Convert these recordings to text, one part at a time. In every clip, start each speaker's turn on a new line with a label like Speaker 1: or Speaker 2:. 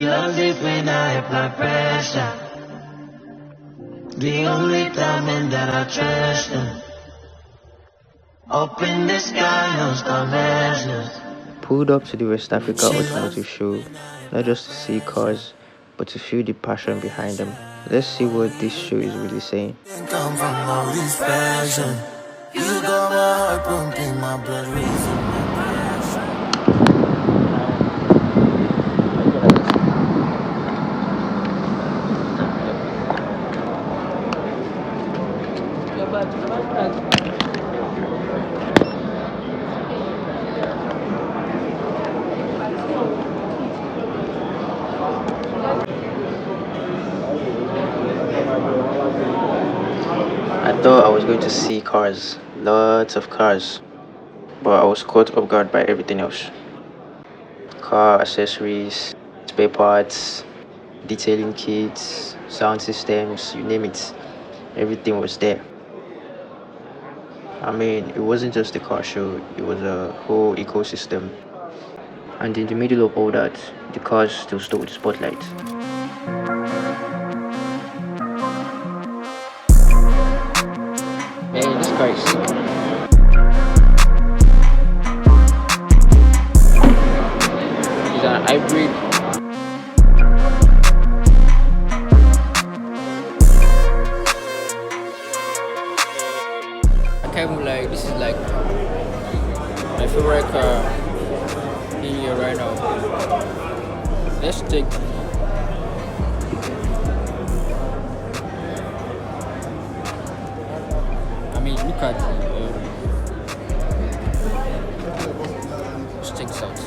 Speaker 1: loves it when I apply pressure. The only diamond that I treasure. Up in the sky, no star measures.
Speaker 2: Pulled up to the West Africa Automotive Show, not just to see cars, but to feel the passion behind them. Let's see what this show is really saying.
Speaker 1: Come from all this passion. You got my heart pumping, my blood racing.
Speaker 2: I thought I was going to see cars, lots of cars, but I was caught off guard by everything else. Car accessories, spare parts, detailing kits, sound systems, you name it, everything was there. I mean, it wasn't just a car show, it was a whole ecosystem. And in the middle of all that, the cars still stole the spotlight. Hey, this car is sick. It's an hybrid. I can't even like, this is like my favorite car in here right now. Let's take. I mean, look at let's check this out.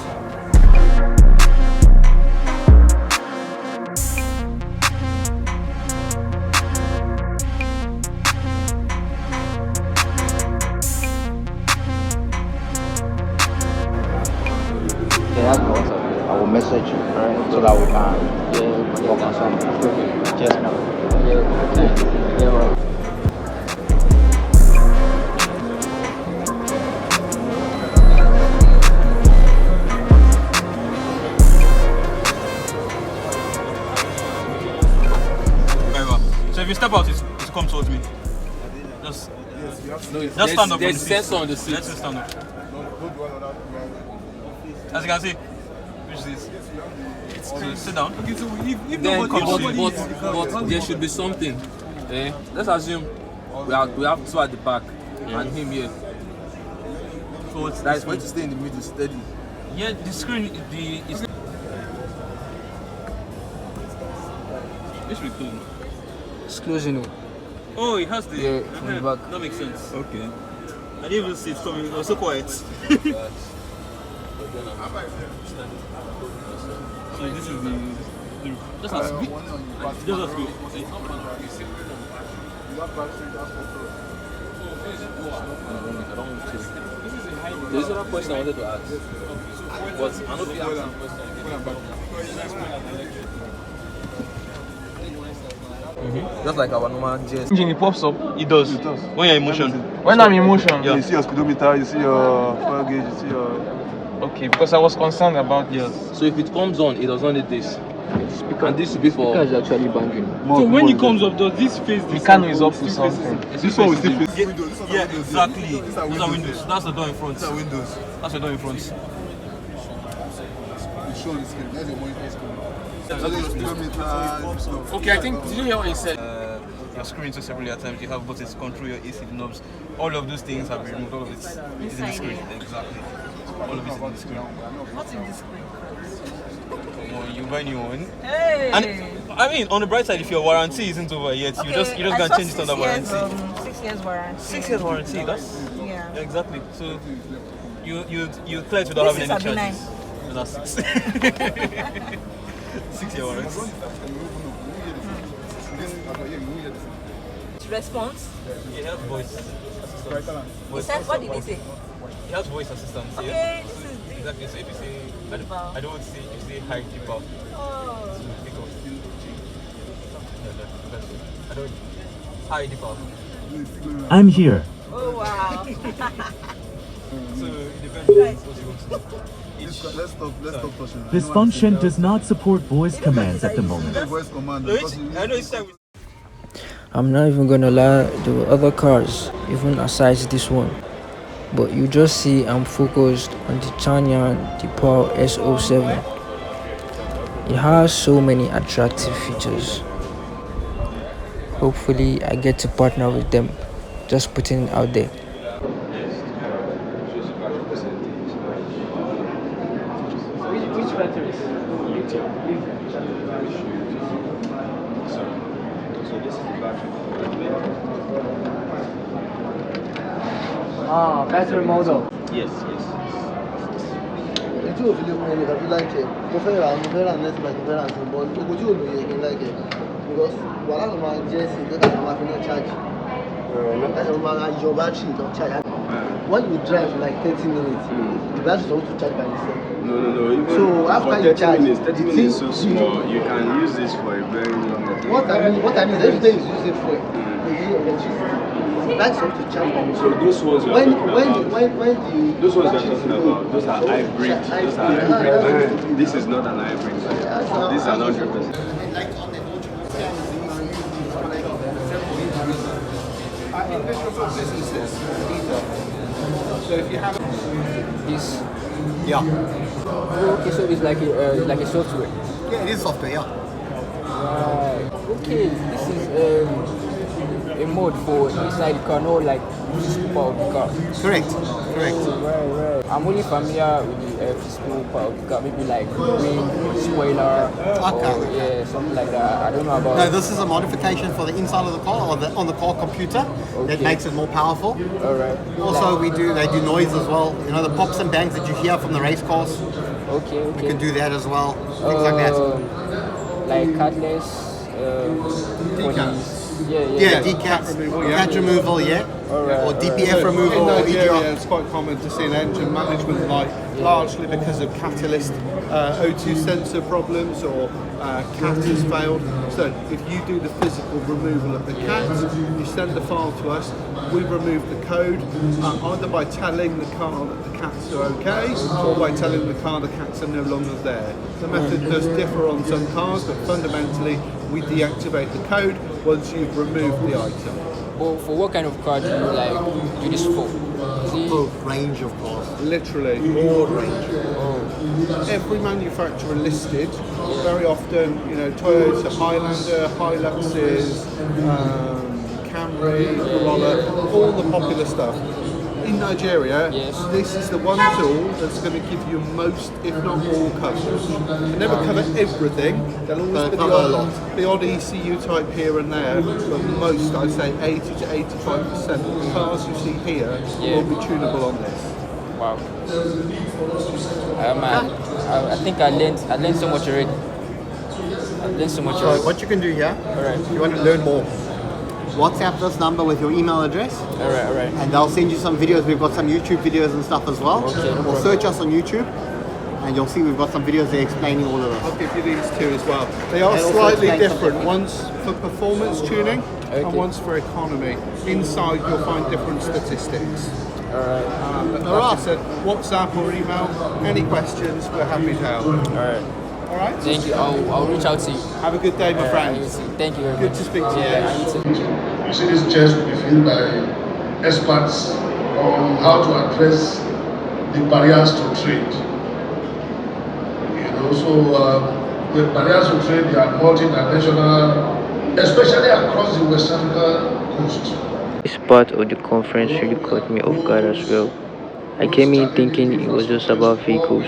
Speaker 3: Yeah, that's awesome. I will message you, right? So that we can work on something. Cheers, now.
Speaker 2: Yeah.
Speaker 4: So if you step out, it's come towards me. Just stand up.
Speaker 5: There's sensor on the seat.
Speaker 4: Let's just stand up. As you can see, which is this? So sit down. Okay, so if
Speaker 5: Then,
Speaker 4: nobody comes to you,
Speaker 5: but there should be something. Let's assume we have two at the back and him here.
Speaker 4: so it's
Speaker 5: That is going to stay in the middle steady.
Speaker 4: yeah, the screen, is this will be clean.
Speaker 2: It's closing.
Speaker 4: Oh, it has the
Speaker 2: Yeah, from the back.
Speaker 4: That makes sense.
Speaker 5: Okay.
Speaker 4: I didn't even see it coming. It was so quiet. So this is the just as big. Just as big.
Speaker 5: There's another question I wanted to ask. But I know the Just like our normal GS.
Speaker 6: Engine, it pops up.
Speaker 4: It does. When you're in motion.
Speaker 6: When I'm in motion.
Speaker 4: Yeah.
Speaker 7: You see your speedometer, you see your fuel gauge, you see your...
Speaker 6: Okay, because I was concerned about
Speaker 4: Yes.
Speaker 5: So if it comes on, it does not need this. And this should be for.
Speaker 2: It's actually banging.
Speaker 4: So when it comes up, does this face
Speaker 6: the cano is up to something.
Speaker 7: This one will still face
Speaker 4: Yeah, exactly. These are windows. That's the door in front.
Speaker 7: These are windows.
Speaker 4: That's the door in front.
Speaker 7: You show on the screen. That's your monitor screen. That's your speedometer.
Speaker 6: Okay, I think, did you hear what he said?
Speaker 4: Your screen so several times. You have buttons to control your AC knobs. All of those things have been removed. All of it is in the screen. Exactly. All of it is in the screen.
Speaker 8: What's in this screen?
Speaker 4: Well, you buy new one.
Speaker 8: Hey!
Speaker 4: And I mean, on the bright side, if your warranty isn't over yet, you just gonna change it on the warranty.
Speaker 8: 6 years warranty.
Speaker 4: 6 years warranty. That's
Speaker 8: Yeah.
Speaker 4: exactly. So you clear it without having any charges. And that's 6. 6 year warranty.
Speaker 8: Response?
Speaker 4: It has voice assistance.
Speaker 8: He said, what did he say?
Speaker 4: It has voice assistance.
Speaker 8: Okay,
Speaker 4: Yeah.
Speaker 8: this is the...
Speaker 4: Exactly. So if you say I don't see if you say high keep up.
Speaker 8: Oh.
Speaker 4: Pick up. I don't high keep up.
Speaker 9: I'm here.
Speaker 8: Oh, wow.
Speaker 4: So it depends on what you want to do.
Speaker 7: Let's stop touching.
Speaker 9: This function does not support voice commands at the moment.
Speaker 7: Voice command.
Speaker 2: I'm not even gonna lie, there were other cars, even aside this one. But you just see I'm focused on the Chanyan, the Power S07. It has so many attractive features. Hopefully I get to partner with them. Just putting it out there.
Speaker 5: Which batteries?
Speaker 3: Ah, battery model.
Speaker 6: Yes.
Speaker 7: Tí o fi lè fún ẹni tàbí láìkẹ́, mo fẹ́ ra next bike, mo fẹ́ ra nǹkan bọ́ ogun tí ò lò yẹ kí n láìkẹ́ because wàhálà ló máa jẹ́ sí ìgbésẹ̀ tó máa fi ní charge. Láti máa ra yọ battery tó charge. When you drive for like 30 minutes, the battery is supposed to charge by itself.
Speaker 10: No. Even
Speaker 7: so after you charge,
Speaker 10: 30 minutes is so small. You can use this for a very long time.
Speaker 7: What I mean is everything is using fuel. That's supposed to charge by itself.
Speaker 10: So those ones you are talking about, those ones you are talking about, those are hybrid. This is not an hybrid. This is an 100%.
Speaker 5: So if you have this,
Speaker 3: Yeah.
Speaker 5: okay, so it's like a software.
Speaker 3: Yeah, it is software, yeah.
Speaker 5: Right. Okay, this is a mode for inside the car, not like physical part of the car.
Speaker 3: Correct.
Speaker 5: Right. I'm only familiar with the physical part of the car, maybe like wing, spoiler, or something like that. I don't know about.
Speaker 3: No, this is a modification for the inside of the car or on the car computer that makes it more powerful.
Speaker 5: All right.
Speaker 3: Also, they do noise as well. You know, the pops and bangs that you hear from the race cars.
Speaker 5: Okay.
Speaker 3: We can do that as well. Things like that.
Speaker 5: Like cardless.
Speaker 3: Decals.
Speaker 5: Yeah,
Speaker 3: decals, catch removal, or DPF removal,
Speaker 11: In
Speaker 3: or
Speaker 11: Nigeria,
Speaker 3: EGR.
Speaker 11: it's quite common to see an engine management light, largely because of catalyst O2 sensor problems or CAT has failed. So if you do the physical removal of the CAT, you send the file to us, we remove the code, either by telling the car that the CATs are okay, or by telling the car the CATs are no longer there. The method does differ on some cars, but fundamentally we deactivate the code once you've removed the item.
Speaker 5: Well, for what kind of car do you do this for?
Speaker 3: Full range of cars.
Speaker 11: Literally.
Speaker 3: Broad range.
Speaker 11: Every manufacturer listed, very often, Toyota, Highlander, Hiluxes, Camry, Corolla, all the popular stuff. In Nigeria, this is the one tool that's going to give you most, if not all, coverage. They never cover everything. There'll always be the odd ECU type here and there, but most, I'd say 80 to 85% of the cars you see here will be tunable on this.
Speaker 5: Wow. Man, I think I learned so much already.
Speaker 3: So what you can do here, if you want to learn more, WhatsApp this number with your email address.
Speaker 5: Alright.
Speaker 3: And they'll send you some videos. We've got some YouTube videos and stuff as well. Or search us on YouTube and you'll see we've got some videos there explaining all of this.
Speaker 11: I'll give you these two as well. They are slightly different. One's for performance tuning and one's for economy. Inside you'll find different statistics. But like I said, WhatsApp or email, any questions, we're happy to help. All right.
Speaker 5: Thank you. I'll reach out to you.
Speaker 11: Have a good day, my friend.
Speaker 5: Thank you very much.
Speaker 11: Good to speak to you.
Speaker 12: You see, this chairs will be filled by experts on how to address the barriers to trade. So the barriers to trade, they are multinational, especially across the West African coast.
Speaker 2: This part of the conference really caught me off guard as well. I came in thinking it was just about vehicles,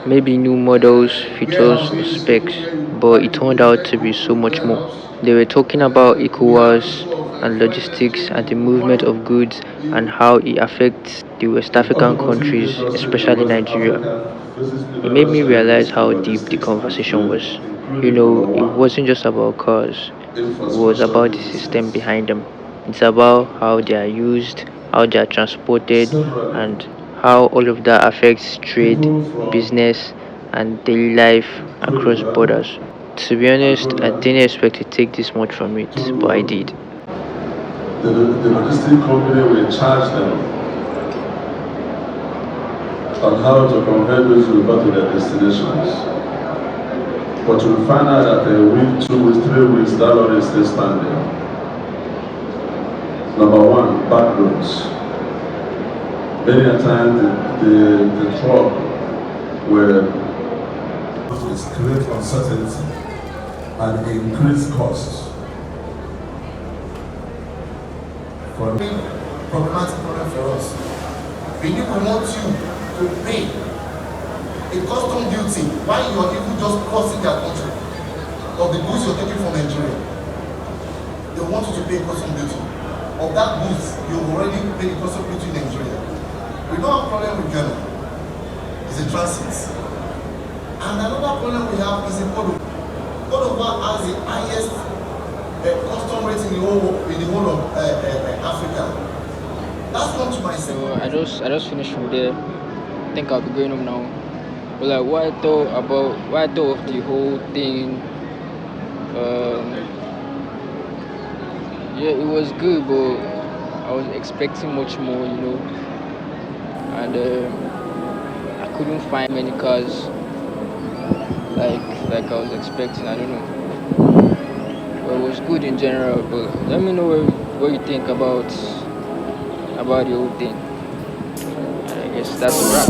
Speaker 2: maybe new models, features, or specs, but it turned out to be so much more. They were talking about ECOWAS and logistics and the movement of goods and how it affects the West African countries, especially Nigeria. It made me realize how deep the conversation was. It wasn't just about cars, it was about the system behind them. It's about how they are used, how they are transported, and how all of that affects trade, business, and daily life across borders. To be honest, I didn't expect to take this much from it, but I did.
Speaker 12: The logistic company will charge them on how to convey those Yoruba to their destinations. But you'll find out that a week, 2 weeks, 3 weeks, that lorry is still standing. Number one, back roads. Many a time the truck will create uncertainty and increase costs.
Speaker 13: Problematic problem for us. We need to want you to pay a custom duty while you are even just crossing their country of the goods you're taking from Nigeria. They want you to pay custom duty of that goods you've already paid the custom duty in Nigeria. We don't have a problem with Ghana. It's a transit. And another problem we have is in Cote d'Ivoire. Cote d'Ivoire has the highest custom rate in the whole of Africa. That's not to myself.
Speaker 5: So I just finished from there. I think I'll be going home now. But like what I thought of the whole thing, yeah, it was good, but I was expecting much more, you know. And I couldn't find many cars like I was expecting. I don't know. But it was good in general. But let me know what you think about the whole thing. And I guess that's a wrap.